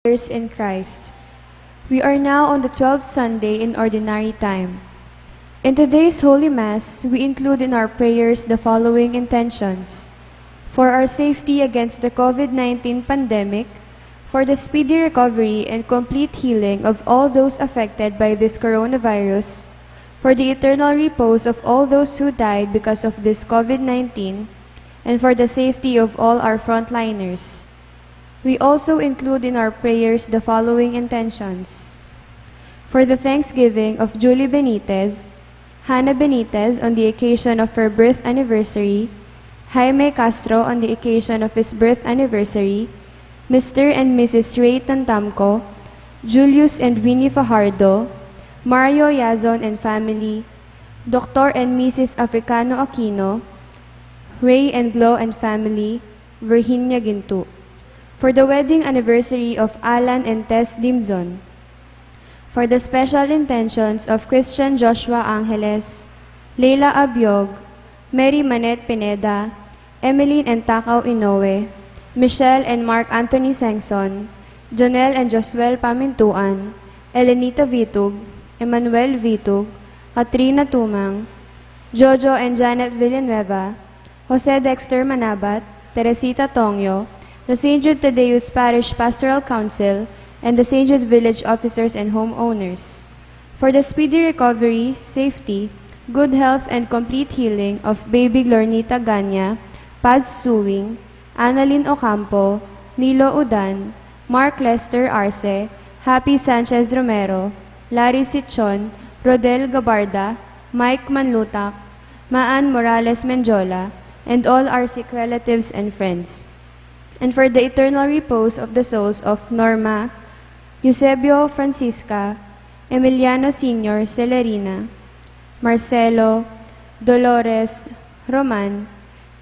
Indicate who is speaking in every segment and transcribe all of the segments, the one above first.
Speaker 1: brothers in Christ. We are now on the 12th Sunday in Ordinary Time. In today's Holy Mass, we include in our prayers the following intentions: for our safety against the COVID-19 pandemic, for the speedy recovery and complete healing of all those affected by this coronavirus, for the eternal repose of all those who died because of this COVID-19, and for the safety of all our frontliners. We also include in our prayers the following intentions: for the thanksgiving of Julie Benitez, Hannah Benitez on the occasion of her birth anniversary, Jaime Castro on the occasion of his birth anniversary, Mr. and Mrs. Ray Tantamco, Julius and Winnie Fajardo, Mario Yazon and family, Dr. and Mrs. Africano Aquino, Ray and Glo and family, Virginia Gintu. For the wedding anniversary of Alan and Tess Dimzon, for the special intentions of Christian Joshua Angeles, Leila Abiog, Mary Manette Pineda, Emeline and Takaw Inoue, Michelle and Mark Anthony Sengson, Jonel and Josuel Pamintuan, Elenita Vitug, Emmanuel Vitug, Katrina Tumang, Jojo and Janet Villanueva, Jose Dexter Manabat, Teresita Tongyo, the St. Jude Tadeus Parish Pastoral Council, and the St. Jude Village officers and homeowners. For the speedy recovery, safety, good health, and complete healing of baby Glornita Ganya, Paz Suwing, Annalyn Ocampo, Nilo Udan, Mark Lester Arce, Happy Sanchez Romero, Larry Sichon, Rodel Gabarda, Mike Manlutak, Maan Morales Menjola, and all our sick relatives and friends. And for the eternal repose of the souls of Norma, Eusebio Francisca, Emiliano Sr. Celerina, Marcelo, Dolores, Roman,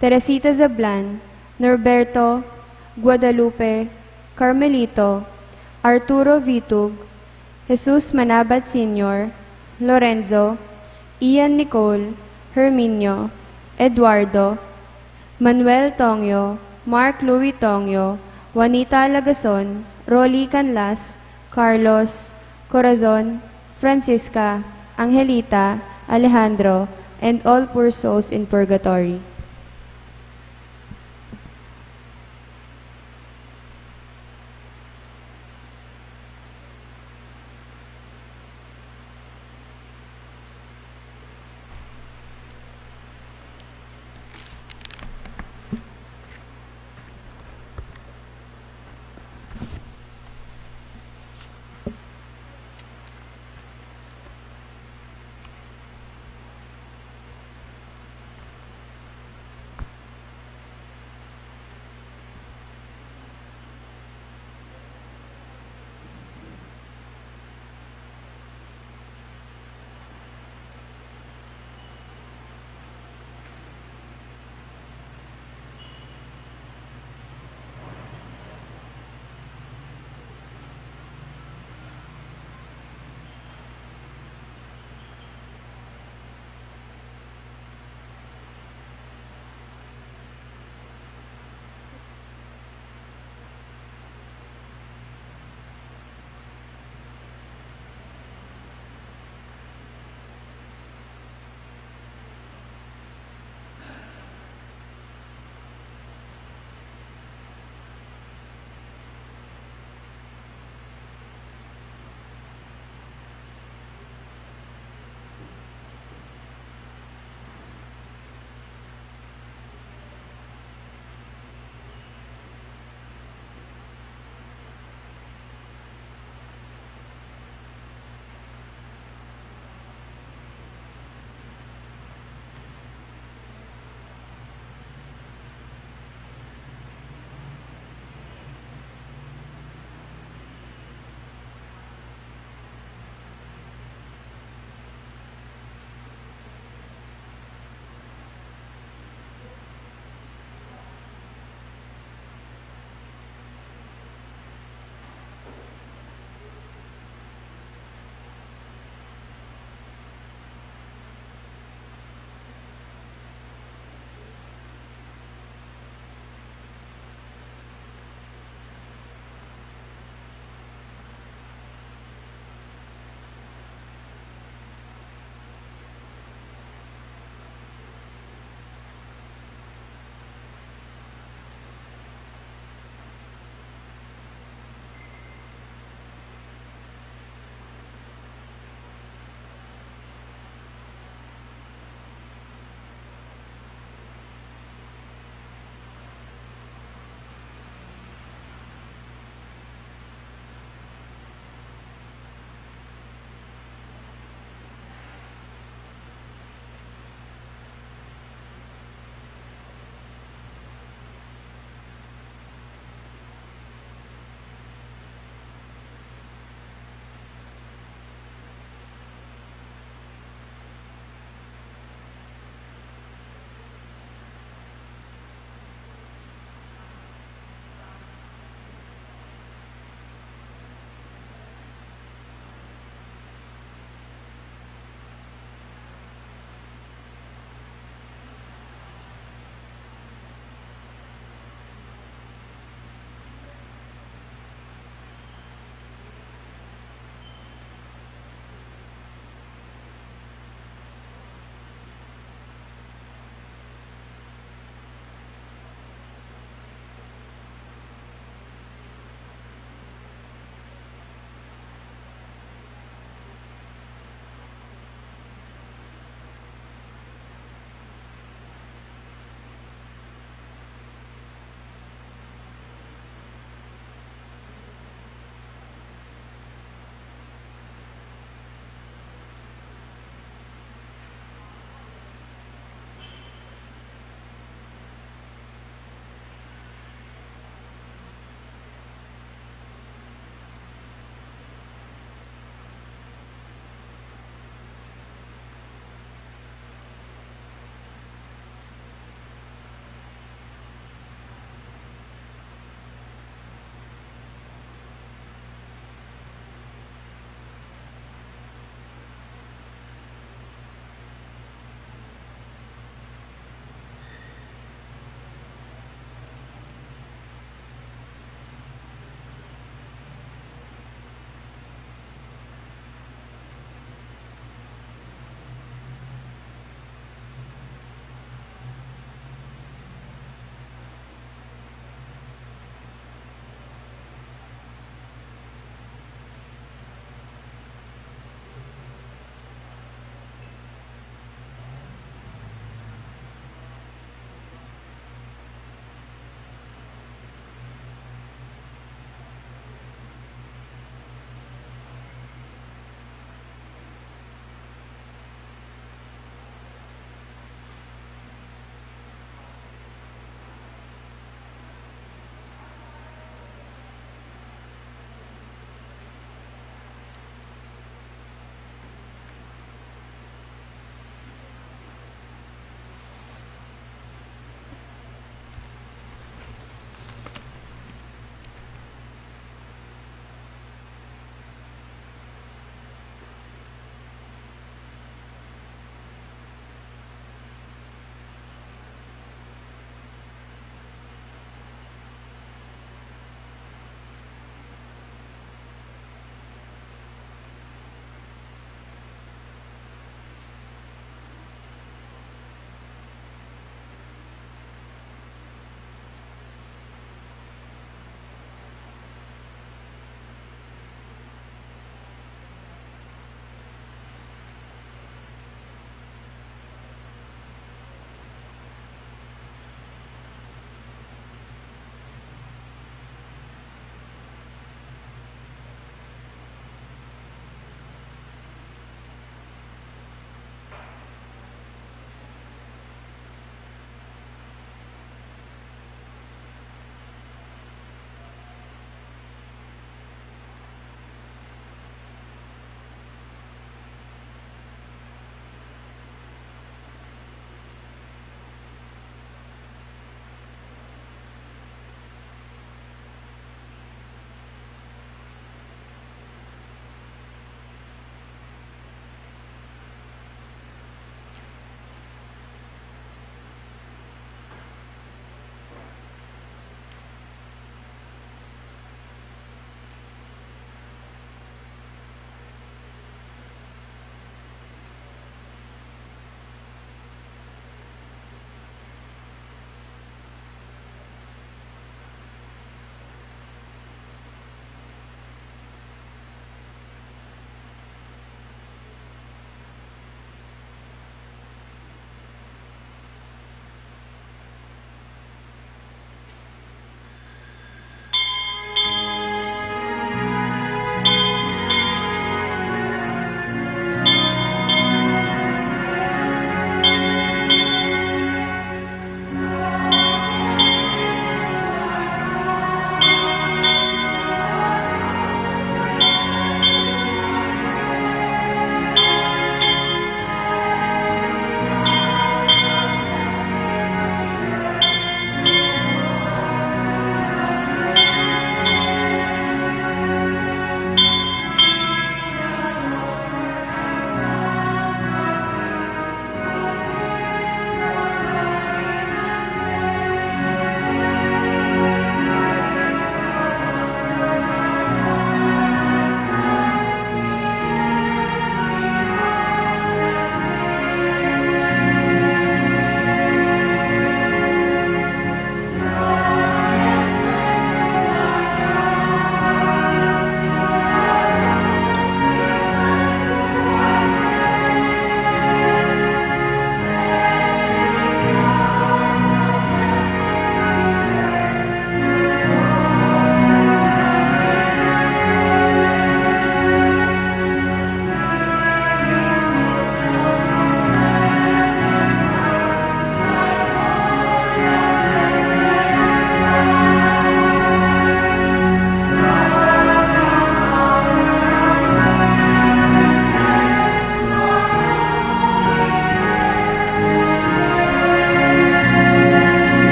Speaker 1: Teresita Zablan, Norberto, Guadalupe, Carmelito, Arturo Vitug, Jesus Manabat Sr., Lorenzo, Ian Nicole, Herminio, Eduardo, Manuel Tongyo, Mark Louis Tongyo, Juanita Lagason, Rolly Canlas, Carlos, Corazon, Francisca, Angelita, Alejandro, and all poor souls in purgatory.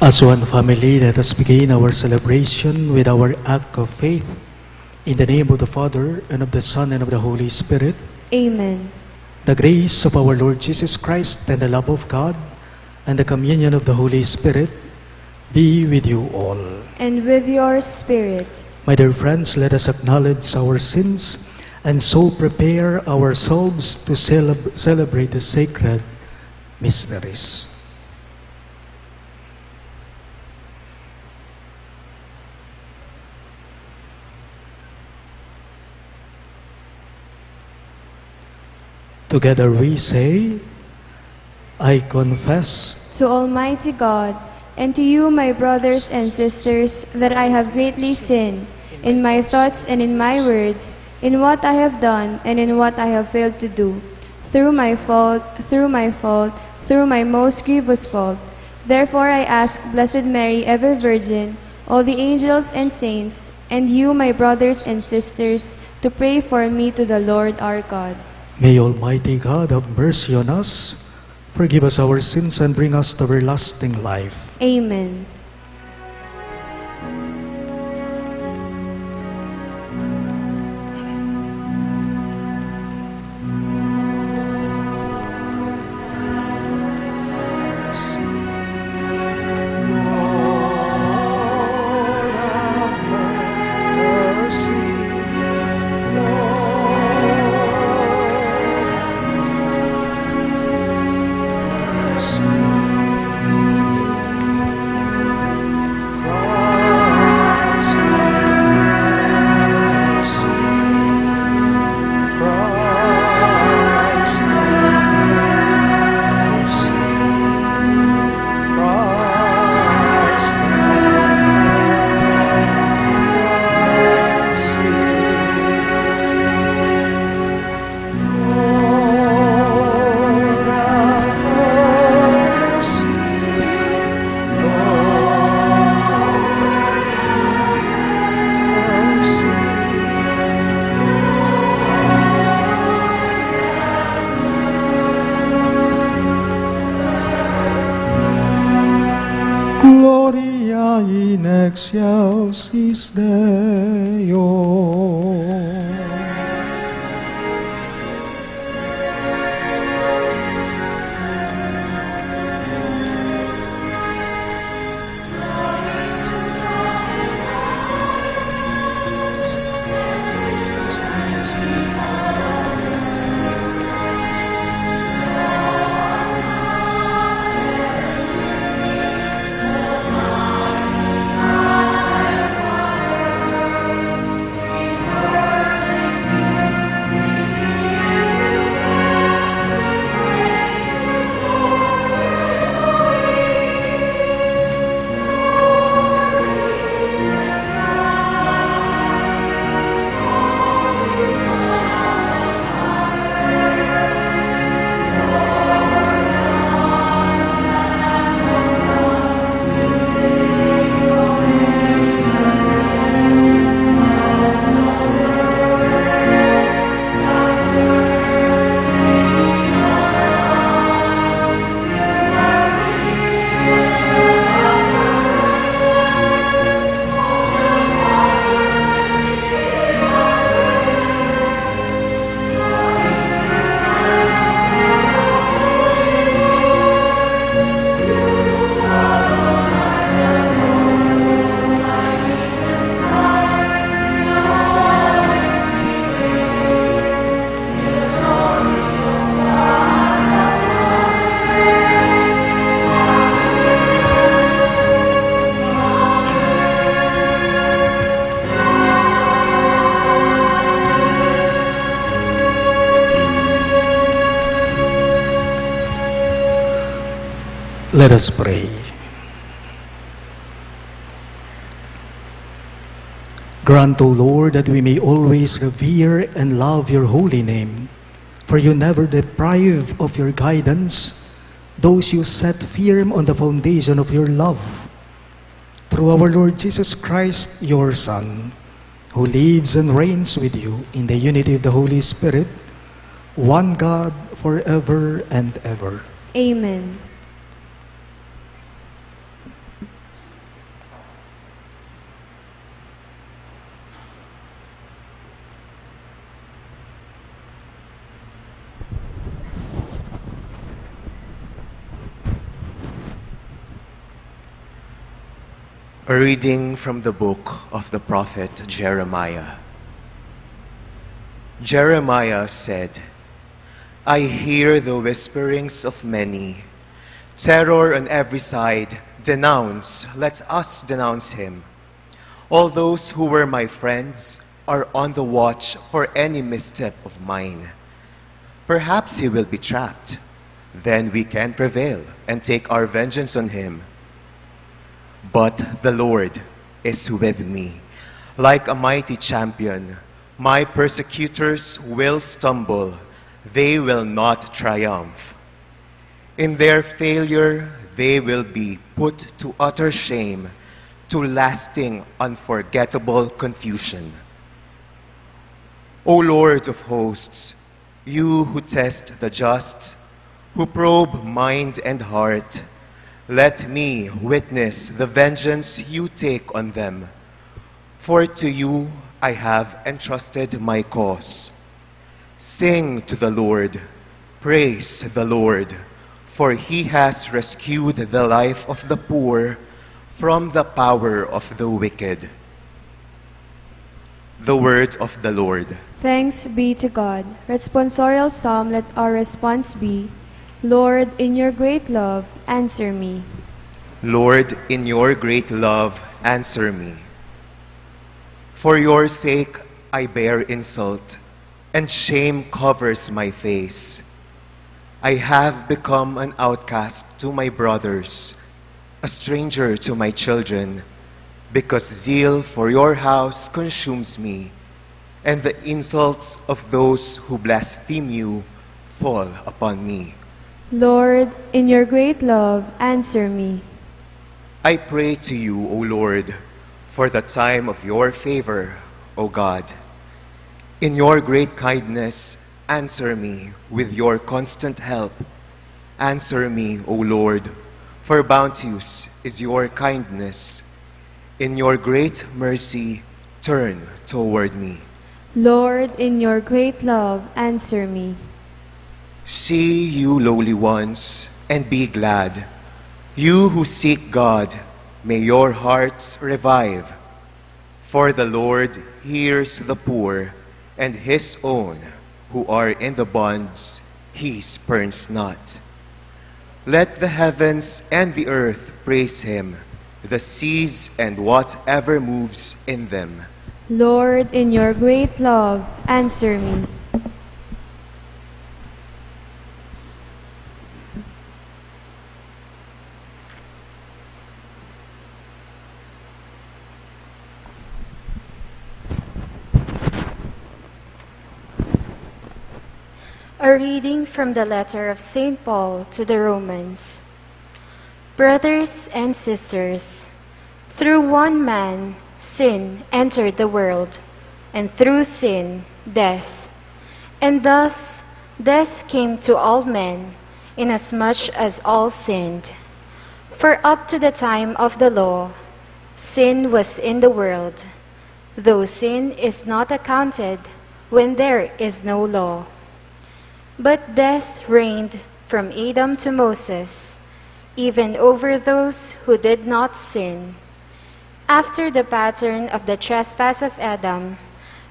Speaker 2: As one family, let us begin our celebration with our act of faith. In the name of the Father, and of the Son, and of the Holy Spirit.
Speaker 1: Amen.
Speaker 2: The grace of our Lord Jesus Christ, and the love of God, and the communion of the Holy Spirit be with you all.
Speaker 1: And with your spirit.
Speaker 2: My dear friends, let us acknowledge our sins and so prepare ourselves to celebrate the sacred mysteries. Together we say, I confess
Speaker 1: To Almighty God, and to you, my brothers and sisters, that I have greatly sinned in my thoughts and in my words, in what I have done and in what I have failed to do, through my most grievous fault. Therefore I ask Blessed Mary, ever Virgin, all the angels and saints, and you, my brothers and sisters, to pray for me to the Lord our God.
Speaker 2: May Almighty God have mercy on us, forgive us our sins, and bring us to everlasting life.
Speaker 1: Amen.
Speaker 2: Gloria in excelsis Deo. Let us pray. Grant, O Lord, that we may always revere and love your holy name, for you never deprive of your guidance those you set firm on the foundation of your love. Through our Lord Jesus Christ, your Son, who lives and reigns with you in the unity of the Holy Spirit, one God, forever and ever.
Speaker 1: Amen.
Speaker 3: A reading from the book of the prophet Jeremiah. Jeremiah said, I hear the whisperings of many. Terror on every side. Denounce, let us denounce him. All those who were my friends are on the watch for any misstep of mine. Perhaps he will be trapped. Then we can prevail and take our vengeance on him. But the Lord is with me. Like a mighty champion, my persecutors will stumble. They will not triumph. In their failure, they will be put to utter shame, to lasting, unforgettable confusion. O Lord of hosts, you who test the just, who probe mind and heart, let me witness the vengeance you take on them. For to you I have entrusted my cause. Sing to the Lord, praise the Lord, for he has rescued the life of the poor from the power of the wicked. The word of the Lord.
Speaker 1: Thanks be to God. Responsorial Psalm, let our response be, Lord, in your great love, answer me.
Speaker 3: Lord, in your great love, answer me. For your sake I bear insult, and shame covers my face. I have become an outcast to my brothers, a stranger to my children, because zeal for your house consumes me, and the insults of those who blaspheme you fall upon me.
Speaker 1: Lord, in your great love, answer me.
Speaker 3: I pray to you, O Lord, for the time of your favor, O God. In your great kindness, answer me with your constant help. Answer me, O Lord, for bounteous is your kindness. In your great mercy, turn toward me.
Speaker 1: Lord, in your great love, answer me.
Speaker 3: See, you lowly ones, and be glad. You who seek God, may your hearts revive. For the Lord hears the poor, and his own who are in the bonds he spurns not. Let the heavens and the earth praise him, the seas and whatever moves in them.
Speaker 1: Lord, in your great love, answer me.
Speaker 4: A reading from the letter of St. Paul to the Romans. Brothers and sisters, through one man sin entered the world, and through sin death. And thus death came to all men, inasmuch as all sinned. For up to the time of the law, sin was in the world, though sin is not accounted when there is no law. But death reigned from Adam to Moses, even over those who did not sin, after the pattern of the trespass of Adam,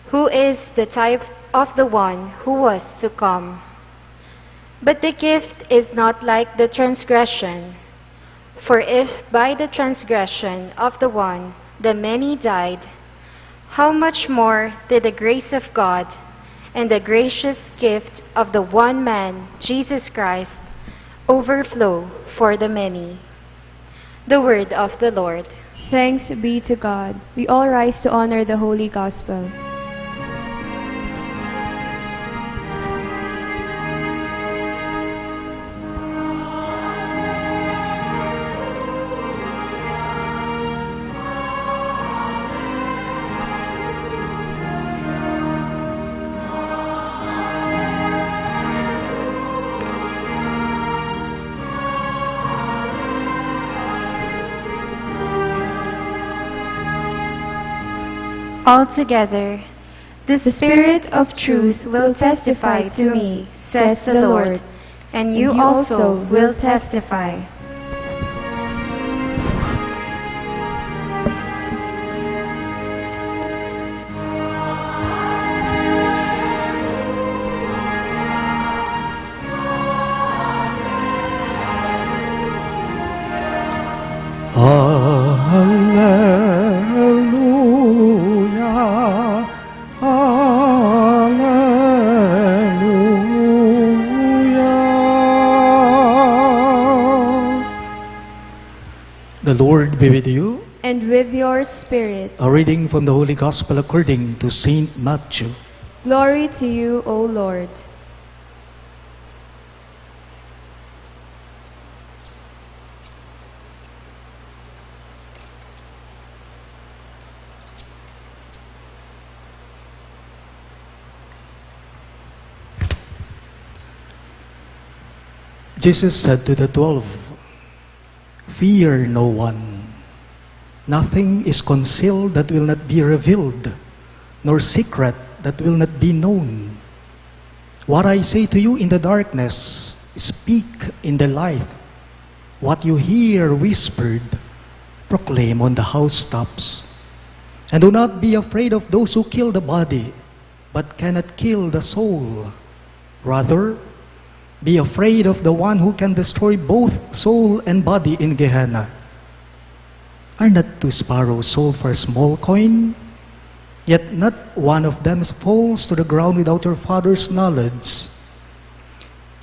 Speaker 4: who is the type of the one who was to come. But the gift is not like the transgression. For if by the transgression of the one the many died, how much more did the grace of God and the gracious gift of the one man, Jesus Christ, overflow for the many. The word of the Lord.
Speaker 1: Thanks be to God. We all rise to honor the Holy Gospel.
Speaker 4: Altogether, the Spirit of truth will testify to me, says the Lord, and you also will testify.
Speaker 2: The Lord be with you.
Speaker 1: And with your spirit.
Speaker 2: A reading from the Holy Gospel according to Saint Matthew.
Speaker 1: Glory to you, O Lord.
Speaker 2: Jesus said to the 12, "Fear no one. Nothing is concealed that will not be revealed, nor secret that will not be known. What I say to you in the darkness, speak in the light. What you hear whispered, proclaim on the housetops. And do not be afraid of those who kill the body, but cannot kill the soul. Rather, be afraid of the one who can destroy both soul and body in Gehenna. Are not 2 sparrows sold for a small coin? Yet not one of them falls to the ground without your Father's knowledge.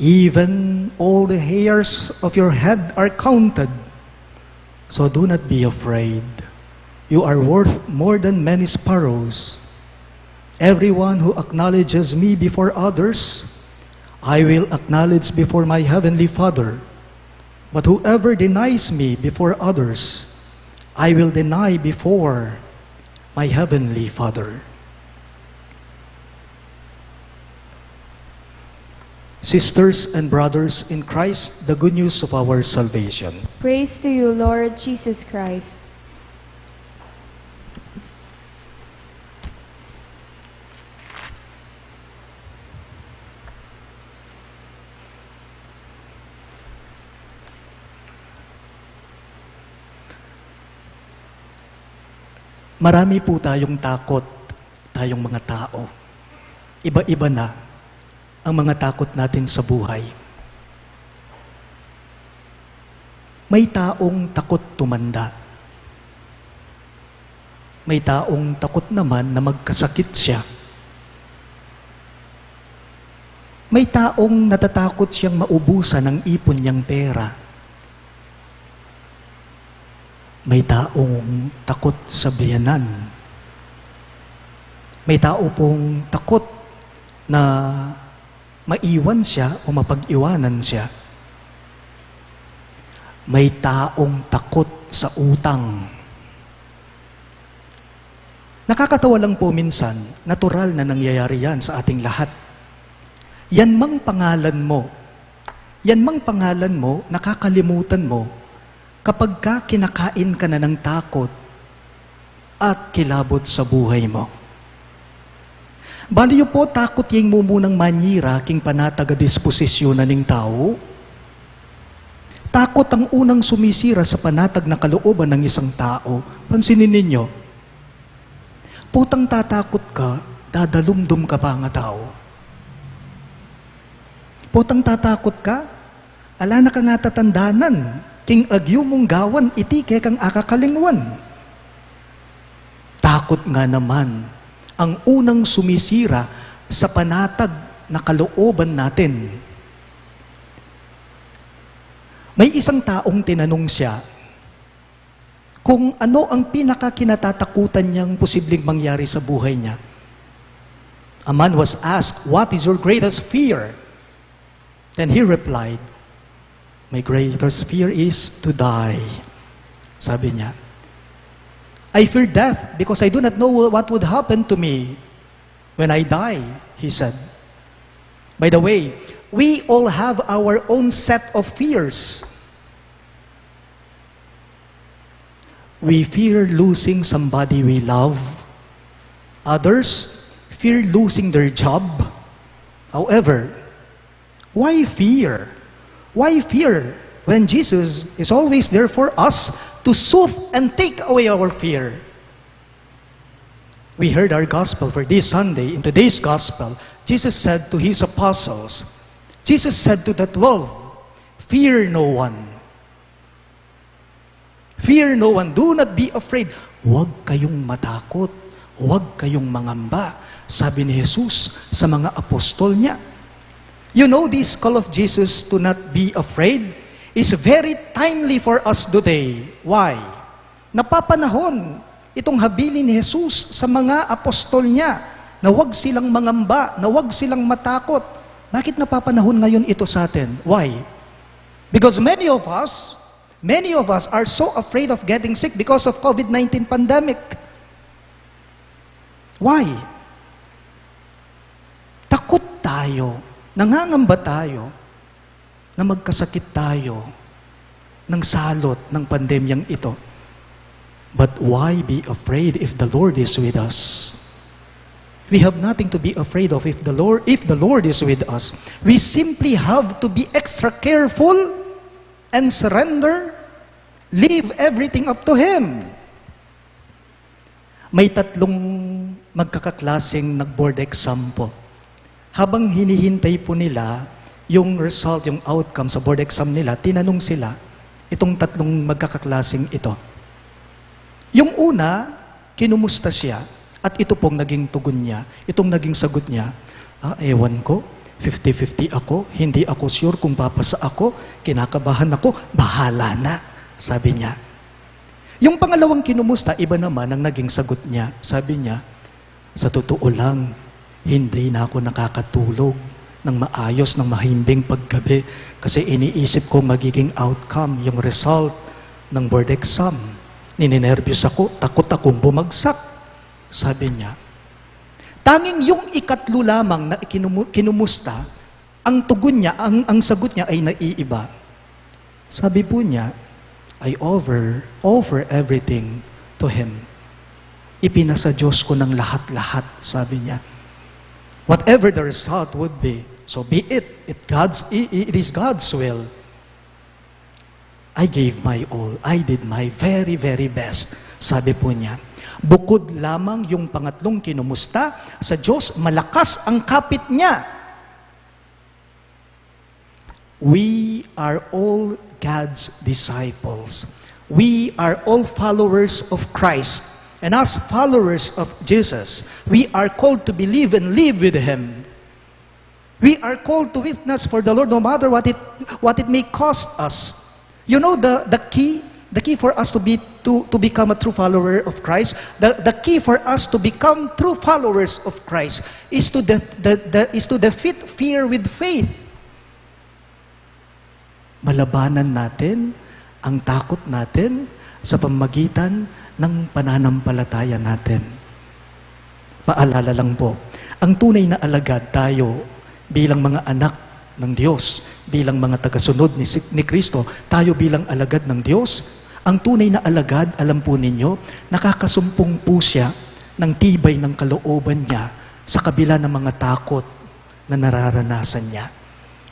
Speaker 2: Even all the hairs of your head are counted. So do not be afraid. You are worth more than many sparrows. Everyone who acknowledges me before others, I will acknowledge before my heavenly Father. But whoever denies me before others, I will deny before my heavenly Father." Sisters and brothers in Christ, the good news of our salvation.
Speaker 1: Praise to you, Lord Jesus Christ.
Speaker 2: Marami po tayong takot, tayong mga tao. Iba-iba na ang mga takot natin sa buhay. May taong takot tumanda. May taong takot naman na magkasakit siya. May taong natatakot siyang maubusan ng ipon niyang pera. May taong takot sa biyanan. May tao pong takot na maiwan siya o mapag-iwanan siya. May taong takot sa utang. Nakakatawa lang po minsan, natural na nangyayari yan sa ating lahat. Yan mang pangalan mo, nakakalimutan mo, kapag ka kinakain ka na ng takot at kilabot sa buhay mo. Baliyo po takot yung mumunang manyira king panataga disposisyon na ning tao. Takot ang unang sumisira sa panatag na kalooban ng isang tao. Pansinin ninyo, putang tatakot ka, dadalumdum ka pa nga tao. Putang tatakot ka, ala na ka nga tatandanan, king agyo mong gawan, itike kang akakalingwan. Takot nga naman ang unang sumisira sa panatag na kalooban natin. May isang taong tinanong siya kung ano ang pinakakinatatakutan niyang posibleng mangyari sa buhay niya. A man was asked, "What is your greatest fear?" Then he replied, "My greatest fear is to die." Sabi niya, "I fear death because I do not know what would happen to me when I die," he said. By the way, we all have our own set of fears. We fear losing somebody we love. Others fear losing their job. However, why fear? Why fear when Jesus is always there for us to soothe and take away our fear? We heard our gospel for this Sunday. In today's gospel, Jesus said to his apostles, Jesus said to the 12, "Fear no one. Fear no one. Do not be afraid." Huwag kayong matakot. Huwag kayong mangamba. Sabi ni Jesus sa mga apostol niya. You know this call of Jesus to not be afraid? is very timely for us today. Why? Napapanahon itong habilin ni Jesus sa mga apostol niya na huwag silang mangamba, na huwag silang matakot. Bakit napapanahon ngayon ito sa atin? Why? Because many of us are so afraid of getting sick because of COVID-19 pandemic. Why? Takot tayo, nangangamba tayo, na magkasakit tayo ng salot ng pandemyang ito. But why be afraid if the Lord is with us? We have nothing to be afraid of if the Lord is with us. We simply have to be extra careful and surrender, leave everything up to Him. May tatlong magkakaklaseng nag-board exam po. Habang hinihintay po nila yung result, yung outcome sa board exam nila, tinanong sila, itong tatlong magkakaklaseng ito. Yung una, kinumusta siya, at ito pong naging tugon niya, itong naging sagot niya, ewan ko, 50-50 ako, hindi ako sure kung papasa ako, kinakabahan ako, bahala na, sabi niya. Yung pangalawang kinumusta, iba naman ang naging sagot niya. Sabi niya, sa totoo lang, hindi na ako nakakatulog ng maayos, ng mahimbing paggabi kasi iniisip ko magiging outcome, yung result ng board exam. Nininervyos ako, takot akong bumagsak. Sabi niya, tanging yung ikatlo lamang na kinumusta, ang tugon niya, ang sagot niya ay naiiba. Sabi po niya, I offer everything to Him. Ipinasa Diyos ko ng lahat-lahat, sabi niya. Whatever the result would be, so be it. It is God's will. I gave my all. I did my very, very best. Sabi po niya, bukod lamang yung pangatlong kinumusta, sa Diyos, malakas ang kapit niya. We are all God's disciples. We are all followers of Christ. And as followers of Jesus, we are called to believe and live with Him. We are called to witness for the Lord no matter what it may cost us. You know the key for us to become a true follower of Christ, the key for us to become true followers of Christ is to defeat fear with faith. Malabanan natin ang takot natin sa pamamagitan ng pananampalataya natin. Paalala lang po, ang tunay na alagad tayo bilang mga anak ng Diyos, bilang mga tagasunod ni Kristo, tayo bilang alagad ng Diyos, ang tunay na alagad, alam po ninyo, nakakasumpong po siya ng tibay ng kalooban niya sa kabila ng mga takot na nararanasan niya.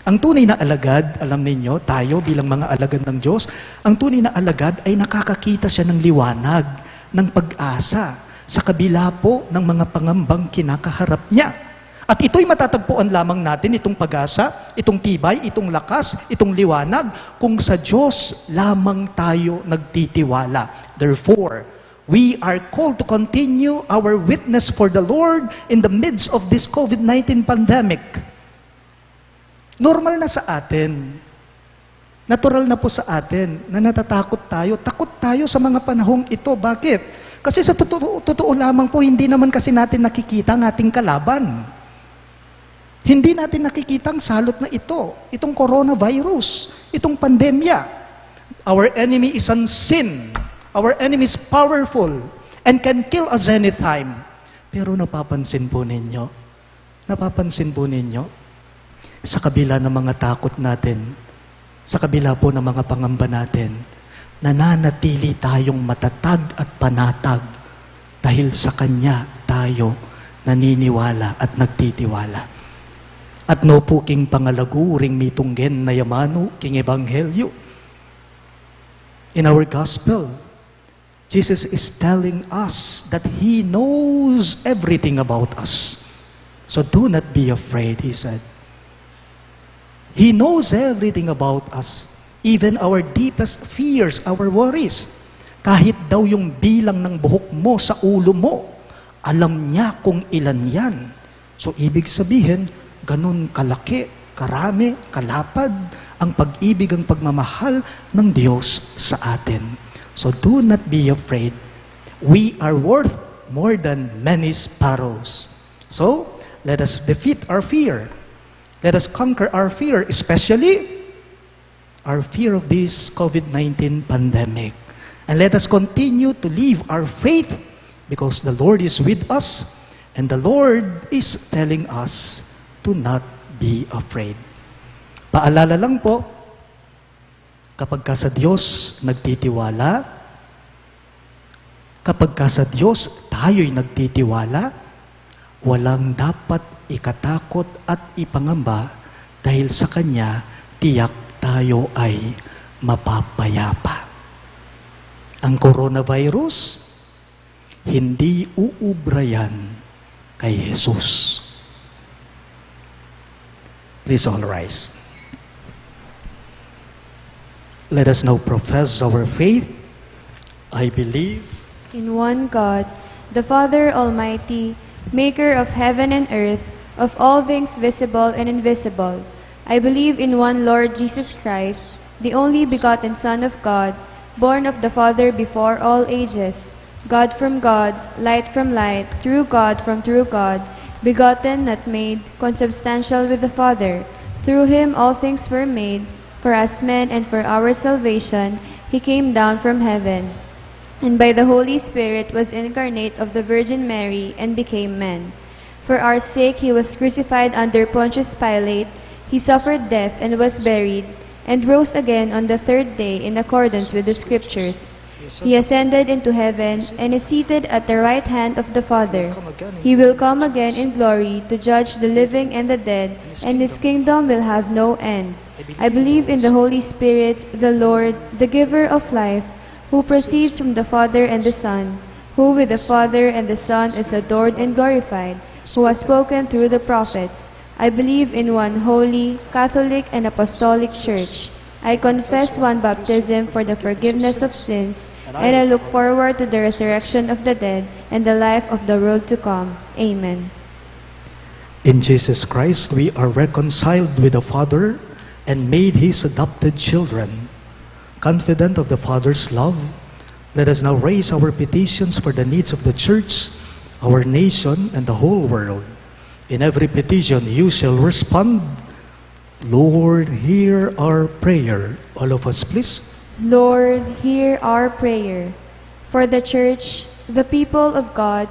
Speaker 2: Ang tunay na alagad, alam ninyo, tayo bilang mga alagad ng Diyos, ang tunay na alagad ay nakakakita siya ng liwanag, ng pag-asa, sa kabila po ng mga pangambang kinakaharap niya. At ito'y matatagpuan lamang natin, itong pag-asa, itong tibay, itong lakas, itong liwanag, kung sa Diyos lamang tayo nagtitiwala. Therefore, we are called to continue our witness for the Lord in the midst of this COVID-19 pandemic. Normal na sa atin. Natural na po sa atin na natatakot tayo. Takot tayo sa mga panahong ito. Bakit? Kasi sa totoo lamang po, hindi naman kasi natin nakikita ang ating kalaban. Hindi natin nakikita ang salot na ito. Itong coronavirus. Itong pandemya. Our enemy is unseen. Our enemy is powerful and can kill us anytime. Pero napapansin po ninyo, sa kabila ng mga takot natin, sa kabila po ng mga pangamba natin, nananatili tayong matatag at panatag dahil sa Kanya tayo naniniwala at nagtitiwala. At no po king pangalaguring mitunggen na yamano king ebanghelyo. In our gospel, Jesus is telling us that He knows everything about us. So do not be afraid, He said. He knows everything about us, even our deepest fears, our worries. Kahit daw yung bilang ng buhok mo sa ulo mo, alam niya kung ilan yan. So ibig sabihin, ganun kalaki, karami, kalapad ang pag-ibig, ang pagmamahal ng Diyos sa atin. So do not be afraid. We are worth more than many sparrows. So, let us defeat our fear. Let us conquer our fear, especially our fear of this COVID-19 pandemic. And let us continue to live our faith because the Lord is with us and the Lord is telling us to not be afraid. Paalala lang po, kapag ka sa Diyos nagtitiwala, kapag ka sa Diyos tayo'y nagtitiwala, walang dapat ikatakot at ipangamba dahil sa Kanya tiyak tayo ay mapapayapa. Ang coronavirus, hindi uubra yan kay Jesus. Please all rise. Let us now profess our faith. I believe
Speaker 1: In one God, the Father Almighty, maker of heaven and earth, of all things visible and invisible. I believe in one Lord Jesus Christ, the only begotten Son of God, born of the Father before all ages, God from God, light from light, true God from true God, begotten, not made, consubstantial with the Father. Through him all things were made. For us men and for our salvation, he came down from heaven, and by the Holy Spirit was incarnate of the Virgin Mary and became man. For our sake he was crucified under Pontius Pilate, he suffered death and was buried, and rose again on the third day in accordance with the Scriptures. He ascended into heaven and is seated at the right hand of the Father. He will come again in glory to judge the living and the dead, and his kingdom will have no end. I believe in the Holy Spirit, the Lord, the giver of life, who proceeds from the Father and the Son, who with the Father and the Son is adored and glorified, who has spoken through the prophets. I believe in one holy, Catholic, and Apostolic Church. I confess one baptism for the forgiveness of sins, and I look forward to the resurrection of the dead and the life of the world to come. Amen.
Speaker 2: in Jesus Christ we are reconciled with the Father and made His adopted children. Confident of the Father's love, let us now raise our petitions for the needs of the Church, our nation, and the whole world. In every petition you shall respond, Lord, hear our prayer. All of us, please.
Speaker 1: Lord, hear our prayer. For the Church, the people of God,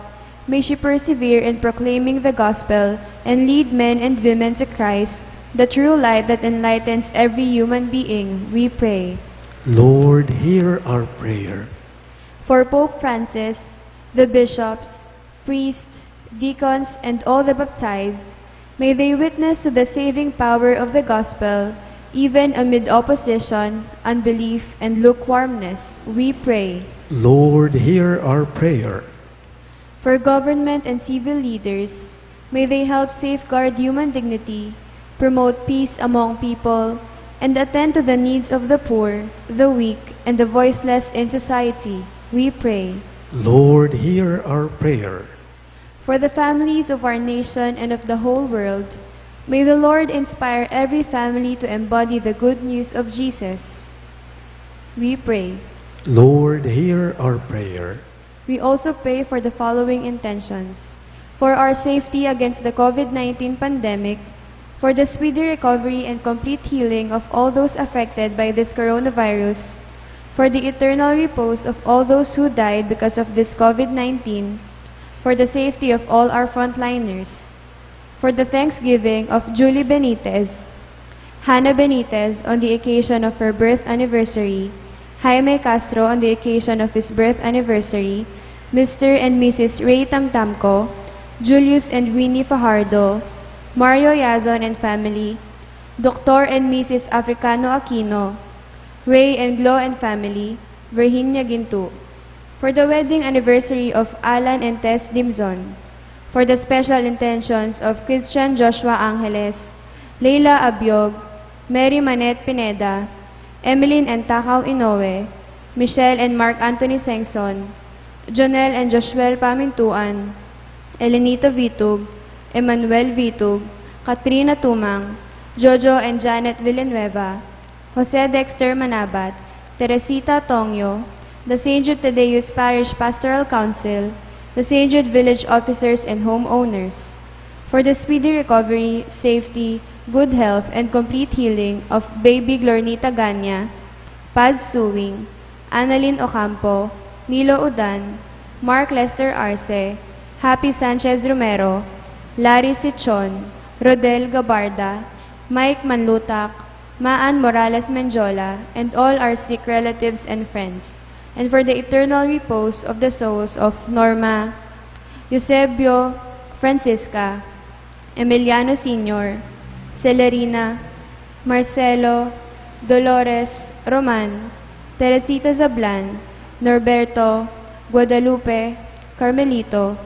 Speaker 1: may she persevere in proclaiming the gospel and lead men and women to Christ, the true light that enlightens every human being, we pray.
Speaker 2: Lord, hear our prayer.
Speaker 1: For Pope Francis, the bishops, priests, deacons, and all the baptized, may they witness to the saving power of the gospel, even amid opposition, unbelief, and lukewarmness, we pray.
Speaker 2: Lord, hear our prayer.
Speaker 1: For government and civil leaders, may they help safeguard human dignity, promote peace among people, and attend to the needs of the poor, the weak, and the voiceless in society, we pray.
Speaker 2: Lord, hear our prayer.
Speaker 1: For the families of our nation and of the whole world, may the Lord inspire every family to embody the good news of Jesus. We pray.
Speaker 2: Lord, hear our prayer.
Speaker 1: We also pray for the following intentions: for our safety against the COVID-19 pandemic, for the speedy recovery and complete healing of all those affected by this coronavirus, for the eternal repose of all those who died because of this COVID-19, for the safety of all our frontliners, for the thanksgiving of Julie Benitez, Hannah Benitez on the occasion of her birth anniversary, Jaime Castro on the occasion of his birth anniversary, Mr. and Mrs. Ray Tamtamco, Julius and Winnie Fajardo, Mario Yazon and family, Dr. and Mrs. Africano Aquino, Ray and Glo and family, Virginia Gintu, for the wedding anniversary of Alan and Tess Dimzon, for the special intentions of Christian Joshua Angeles, Leila Abiog, Mary Manette Pineda, Emeline and Takaw Inoue, Michelle and Mark Anthony Sengson, Jonel and Joshua Pamintuan, Elenito Vitug, Emmanuel Vitug, Katrina Tumang, Jojo and Janet Villanueva, Jose Dexter Manabat, Teresita Tongyo, the St. Jude Tadeus Parish Pastoral Council, the St. Jude Village Officers and Homeowners, for the speedy recovery, safety, good health, and complete healing of baby Glornita Ganya, Paz Suwing, Annalyn Ocampo, Nilo Udan, Mark Lester Arce, Happy Sanchez Romero, Larry Sichon, Rodel Gabarda, Mike Manlutak, Maan Morales Menjola, and all our sick relatives and friends, and for the eternal repose of the souls of Norma, Eusebio, Francisca, Emiliano Sr., Celerina, Marcelo, Dolores, Roman, Teresita Zablan, Norberto, Guadalupe, Carmelito,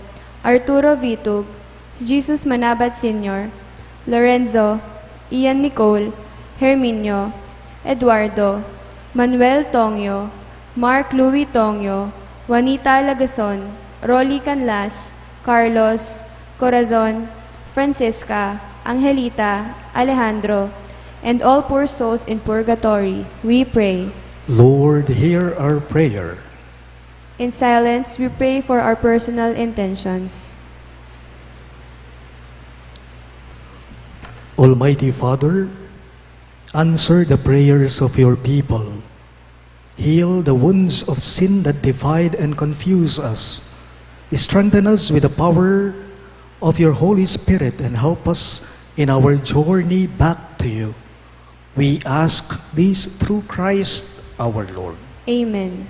Speaker 1: Arturo Vitug, Jesus Manabat Sr., Lorenzo, Ian Nicole, Herminio, Eduardo, Manuel Tongyo, Mark Louis Tongyo, Juanita Lagason, Rolly Canlas, Carlos, Corazon, Francisca, Angelita, Alejandro, and all poor souls in purgatory, we pray.
Speaker 2: Lord, hear our prayer.
Speaker 1: In silence, we pray for our personal intentions.
Speaker 2: Almighty Father, answer the prayers of your people. Heal the wounds of sin that divide and confuse us. Strengthen us with the power of your Holy Spirit and help us in our journey back to you. We ask this through Christ our Lord.
Speaker 1: Amen.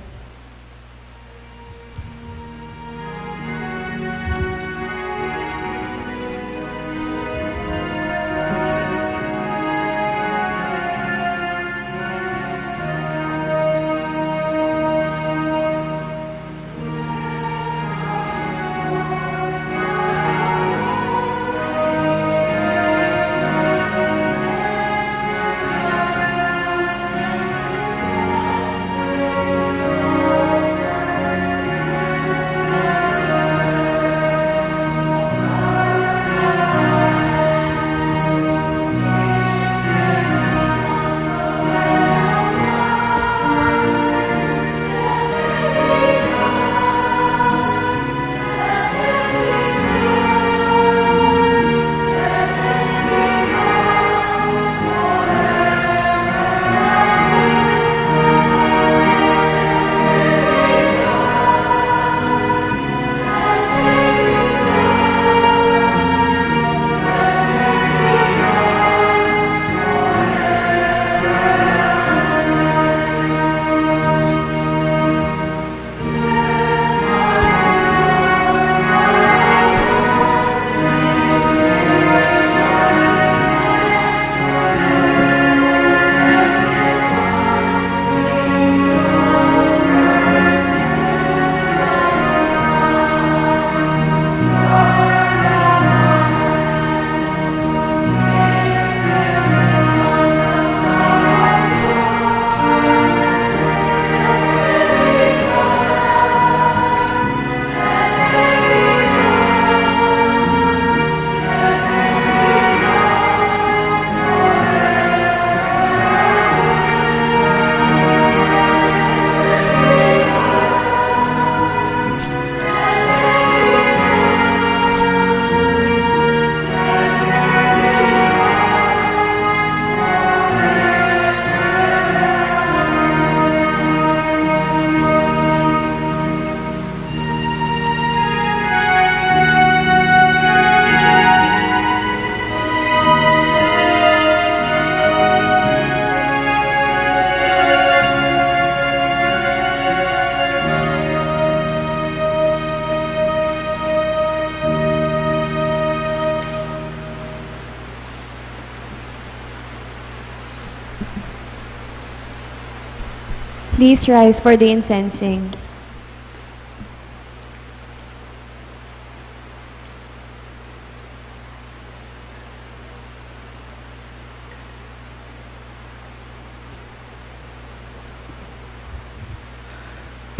Speaker 1: Please rise for the incensing.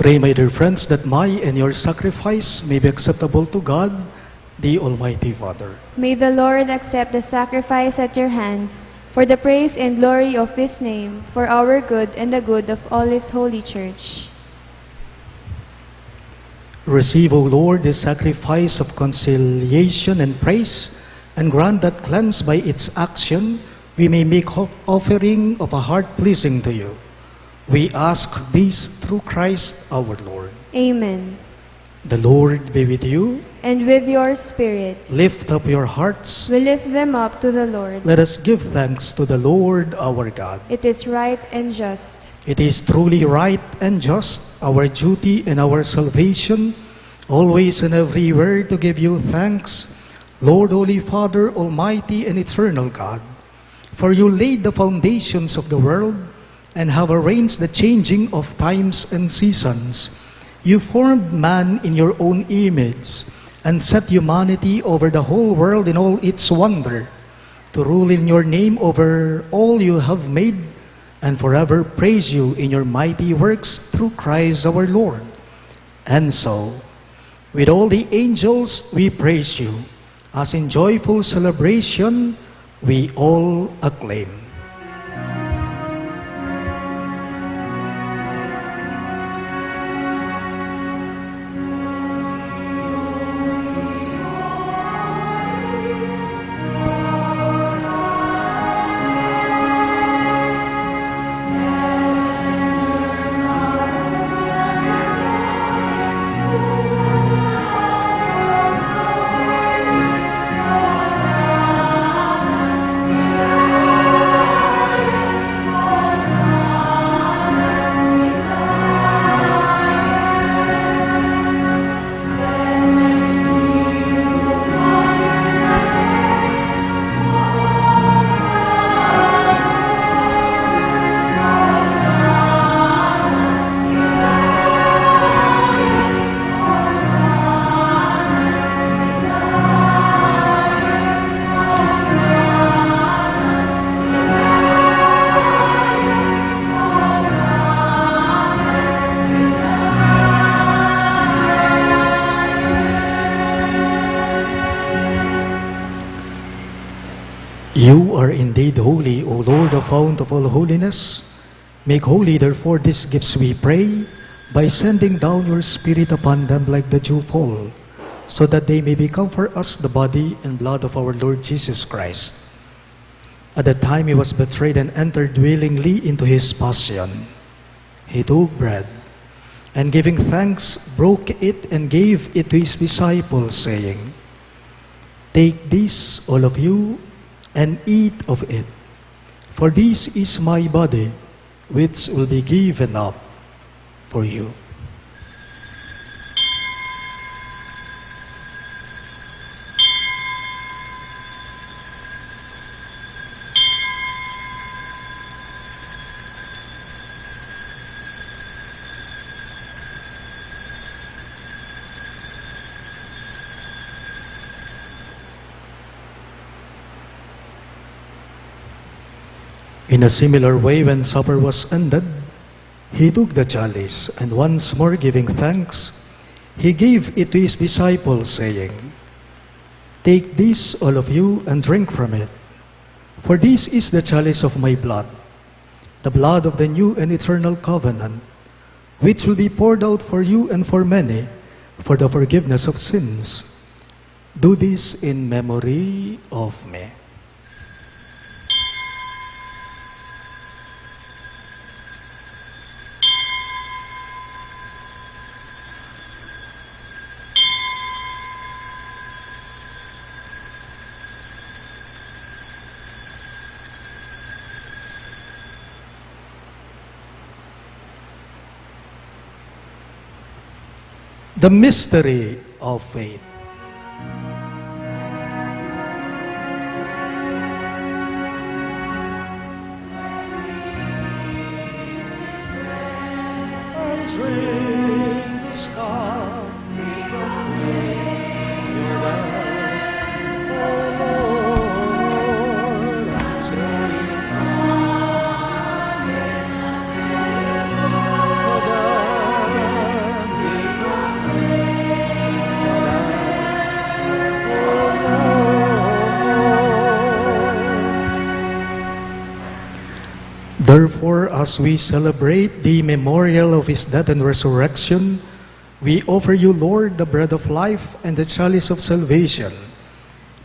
Speaker 2: Pray, my dear friends, that my and your sacrifice may be acceptable to God, the Almighty Father.
Speaker 1: May the Lord accept the sacrifice at your hands for the praise and glory of His name, for our good and the good of all His holy church.
Speaker 2: Receive, O Lord, the sacrifice of conciliation and praise, and grant that, cleansed by its action, we may make offering of a heart pleasing to you. We ask this through Christ our Lord.
Speaker 1: Amen.
Speaker 2: The Lord be with you.
Speaker 1: And with your spirit,
Speaker 2: Lift up your hearts.
Speaker 1: we lift them up to the Lord.
Speaker 2: Let us give thanks to the Lord our God.
Speaker 1: It is right and just.
Speaker 2: It is truly right and just, our duty and our salvation, always and everywhere to give you thanks, Lord, Holy Father, Almighty and Eternal God. For you laid the foundations of the world and have arranged the changing of times and seasons. You formed man in your own image and set humanity over the whole world in all its wonder, to rule in your name over all you have made, and forever praise you in your mighty works through Christ our Lord. And so, with all the angels we praise you, as in joyful celebration we all acclaim. You are indeed holy, O Lord, the fount of all holiness. Make holy, therefore, these gifts, we pray, by sending down your Spirit upon them like the dewfall, so that they may become for us the body and blood of our Lord Jesus Christ. At the time he was betrayed and entered willingly into his passion, he took bread, and giving thanks, broke it and gave it to his disciples, saying, "Take this, all of you, and eat of it. For this is my body, which will be given up for you." In a similar way, when supper was ended, he took the chalice, and once more giving thanks, he gave it to his disciples, saying, "Take this, all of you, and drink from it. For this is the chalice of my blood, the blood of the new and eternal covenant, which will be poured out for you and for many for the forgiveness of sins. Do this in memory of me." The mystery of faith. And drink this cup, your death, O Lord, until you come. O God, we proclaim your death. Therefore, as we celebrate the memorial of his death and resurrection, we offer you, Lord, the bread of life and the chalice of salvation,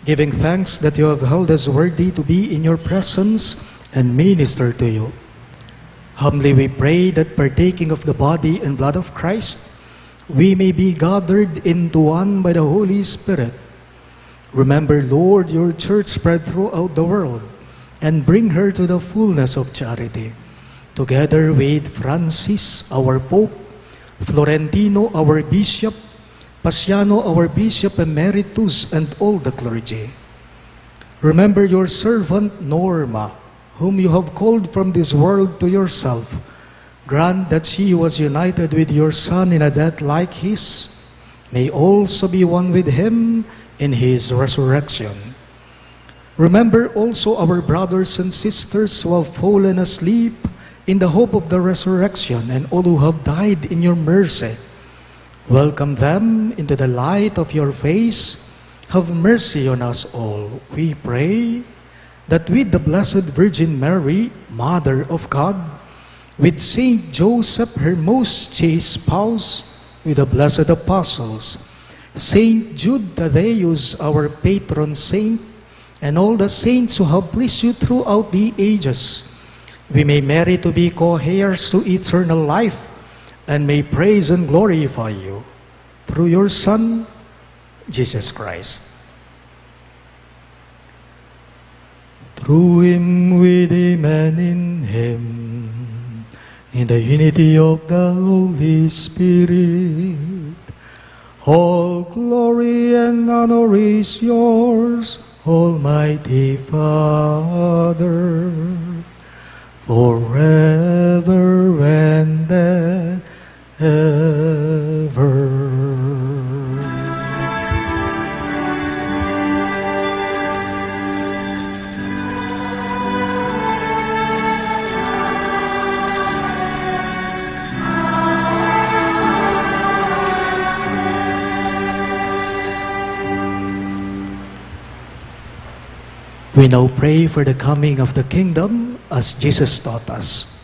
Speaker 2: giving thanks that you have held us worthy to be in your presence and minister to you. Humbly we pray that partaking of the body and blood of Christ, we may be gathered into one by the Holy Spirit. Remember, Lord, your church spread throughout the world, and bring her to the fullness of charity, together with Francis, our Pope, Florentino, our Bishop, Pasiano, our Bishop Emeritus, and all the clergy. Remember your servant Norma, whom you have called from this world to yourself. Grant that she was united with your Son in a death like his, may also be one with him in his resurrection. Remember also our brothers and sisters who have fallen asleep in the hope of the resurrection, and all who have died in your mercy. Welcome them into the light of your face. Have mercy on us all, we pray, that with the Blessed Virgin Mary, Mother of God, with Saint Joseph, her most chaste spouse, with the blessed apostles, Saint Jude Thaddeus, our patron saint, and all the saints who have pleased you throughout the ages, we may merit to be co-heirs to eternal life, and may praise and glorify you through your Son, Jesus Christ. Through him, with him, and in him, in the unity of the Holy Spirit, all glory and honor is yours, Almighty Father, forever and ever. We now pray for the coming of the kingdom as Jesus taught us.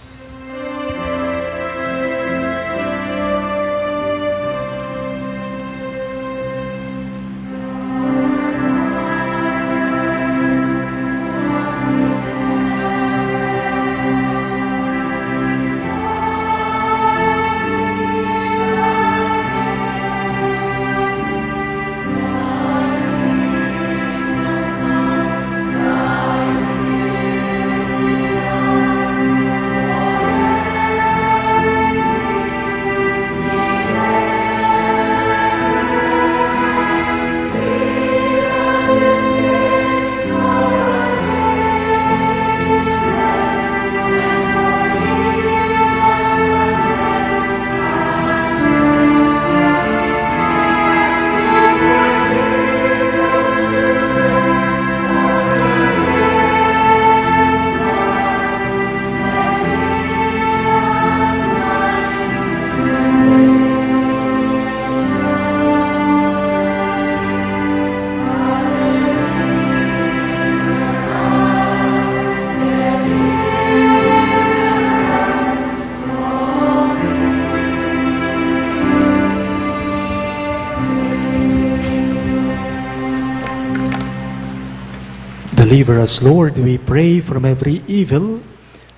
Speaker 2: Deliver us, Lord, we pray, from every evil.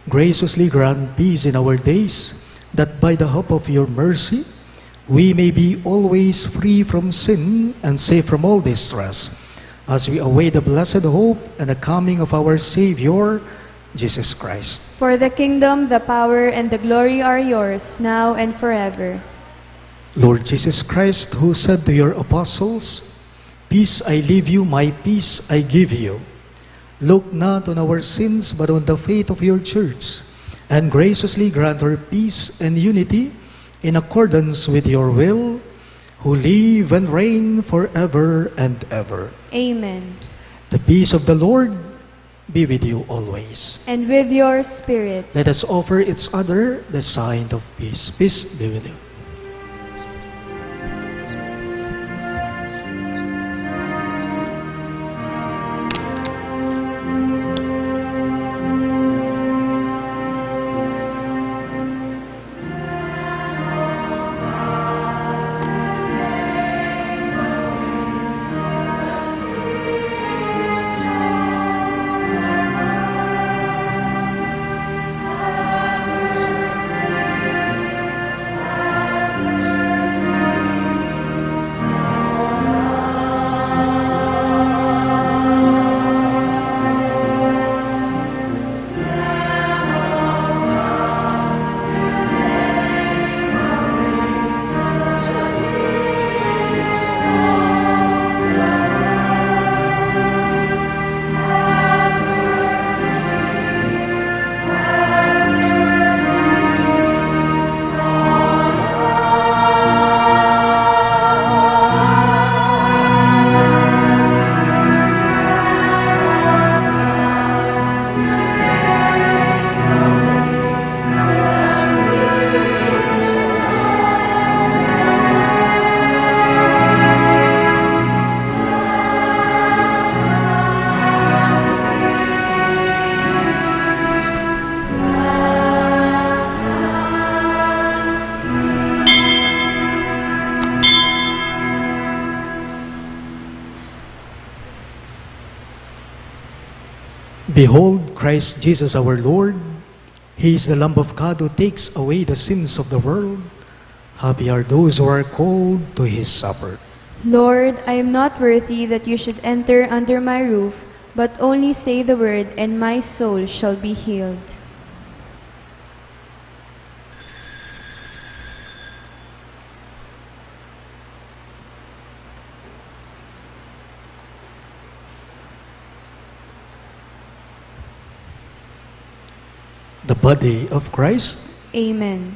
Speaker 2: Graciously grant peace in our days, that by the hope of your mercy, we may be always free from sin and safe from all distress, as we await the blessed hope and the coming of our Savior, Jesus Christ.
Speaker 1: For the kingdom, the power, and the glory are yours, now and forever.
Speaker 2: Lord Jesus Christ, who said to your apostles, "Peace I leave you, my peace I give you," look not on our sins, but on the faith of your church, and graciously grant her peace and unity in accordance with your will, who live and reign forever and ever.
Speaker 1: Amen.
Speaker 2: The peace of the Lord be with you always.
Speaker 1: And with your spirit.
Speaker 2: Let us offer each other the sign of peace. Peace be with you. Behold Christ Jesus our Lord. He is the Lamb of God who takes away the sins of the world. Happy are those who are called to his supper.
Speaker 1: Lord, I am not worthy that you should enter under my roof, but only say the word, and my soul shall be healed.
Speaker 2: The body of Christ.
Speaker 1: Amen.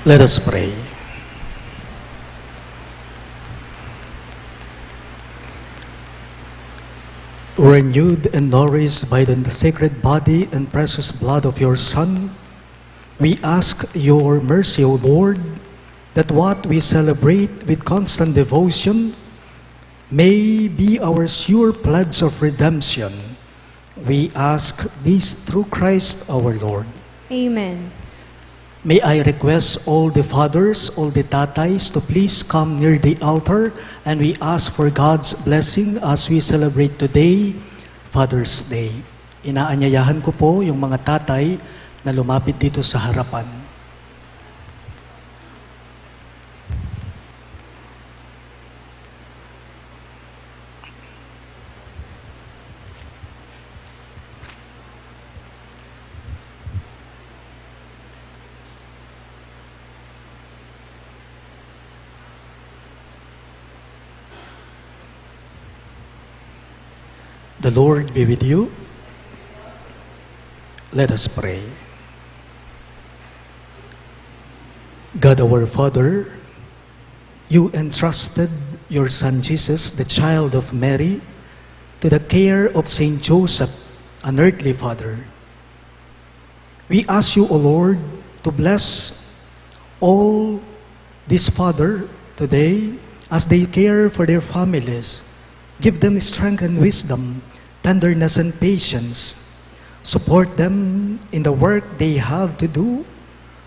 Speaker 2: Let us pray. Renewed and nourished by the sacred body and precious blood of your Son, we ask your mercy, O Lord, that what we celebrate with constant devotion may be our sure pledge of redemption. We ask this through Christ our Lord.
Speaker 1: Amen.
Speaker 2: May I request all the fathers, all the tatays to please come near the altar, and we ask for God's blessing as we celebrate today, Father's Day. Inaanyayahan ko po yung mga tatay na lumapit dito sa harapan. The Lord be with you. Let us pray. God our Father, you entrusted your Son Jesus, the child of Mary, to the care of Saint Joseph, an earthly father. We ask you, O Lord, to bless all this father today as they care for their families. Give them strength and wisdom, tenderness and patience. Support them in the work they have to do,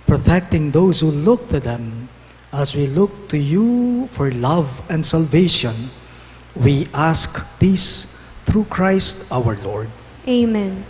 Speaker 2: protecting those who look to them as we look to you for love and salvation. We ask this through Christ our Lord.
Speaker 1: Amen.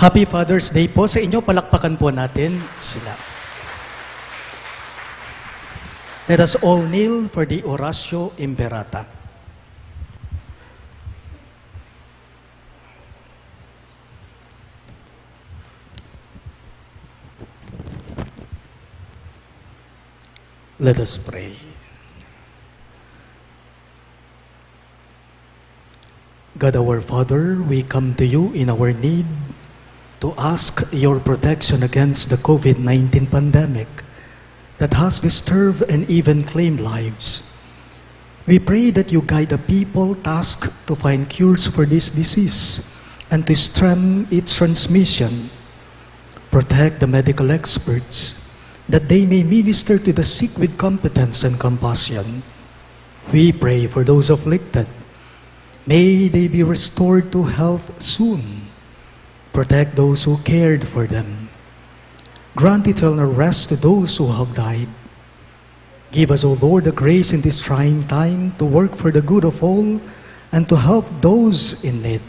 Speaker 2: Happy Father's Day po sa inyo. Palakpakan po natin sila. Let us all kneel for the Oratio Imperata. Let us pray. God our Father, we come to you in our need to ask your protection against the COVID-19 pandemic that has disturbed and even claimed lives. We pray that you guide the people tasked to find cures for this disease and to stem its transmission. Protect the medical experts that they may minister to the sick with competence and compassion. We pray for those afflicted. May they be restored to health soon. Protect those who cared for them. Grant eternal rest to those who have died. Give us, O Lord, the grace in this trying time to work for the good of all and to help those in need.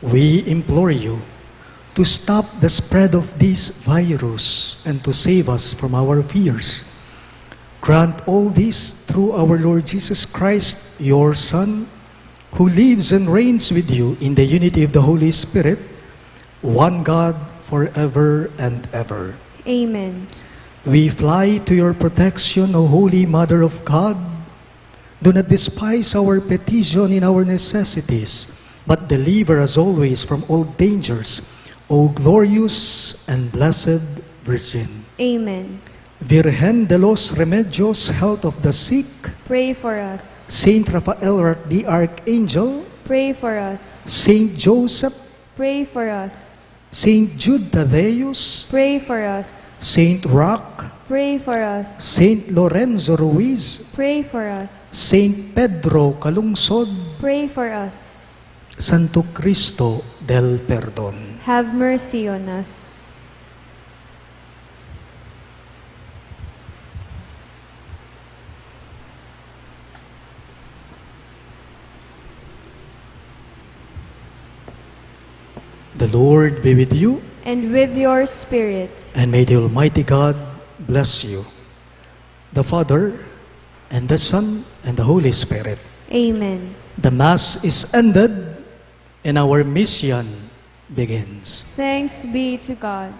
Speaker 2: We implore you to stop the spread of this virus and to save us from our fears. Grant all this through our Lord Jesus Christ, your Son, who lives and reigns with you in the unity of the Holy Spirit, one God, forever and ever.
Speaker 1: Amen.
Speaker 2: We fly to your protection, O Holy Mother of God. Do not despise our petition in our necessities, but deliver us always from all dangers, O glorious and blessed Virgin.
Speaker 1: Amen.
Speaker 2: Virgen de los Remedios, health of the sick,
Speaker 1: Pray for us.
Speaker 2: Saint Raphael the Archangel,
Speaker 1: Pray for us.
Speaker 2: Saint Joseph,
Speaker 1: Pray for us.
Speaker 2: Saint Jude Thaddeus,
Speaker 1: Pray for us.
Speaker 2: Saint Roch,
Speaker 1: Pray for us.
Speaker 2: Saint Lorenzo Ruiz,
Speaker 1: Pray for us.
Speaker 2: Saint Pedro Calungsod,
Speaker 1: Pray for us.
Speaker 2: Santo Cristo del Perdon.
Speaker 1: Have mercy on us.
Speaker 2: The Lord be with you,
Speaker 1: and with your spirit.
Speaker 2: and may the Almighty God bless you, the Father, and the Son, and the Holy Spirit.
Speaker 1: Amen.
Speaker 2: The Mass is ended, and our mission begins.
Speaker 1: Thanks be to God.